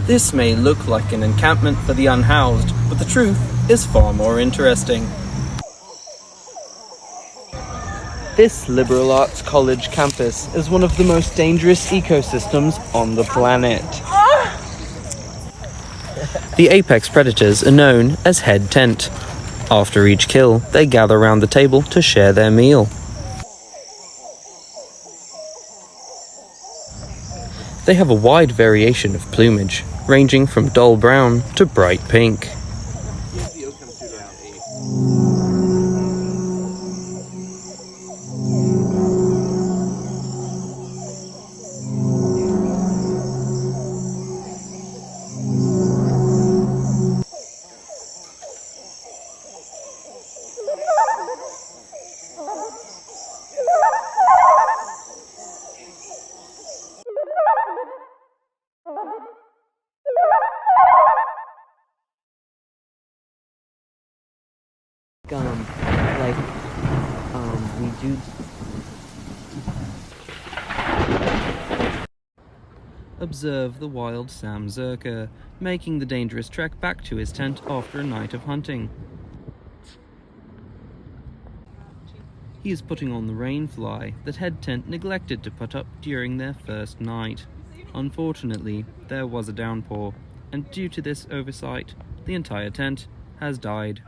This may look like an encampment for the unhoused, but the truth is far more interesting. This liberal arts college campus is one of the most dangerous ecosystems on the planet. The apex predators are known as head tent. After each kill, they gather around the table to share their meal. They have a wide variation of plumage, ranging from dull brown to bright pink. We do. Observe the wild Sam Zerker, making the dangerous trek back to his tent after a night of hunting. He is putting on the rainfly that Head Tent neglected to put up during their first night. Unfortunately, there was a downpour, and due to this oversight, the entire tent has died.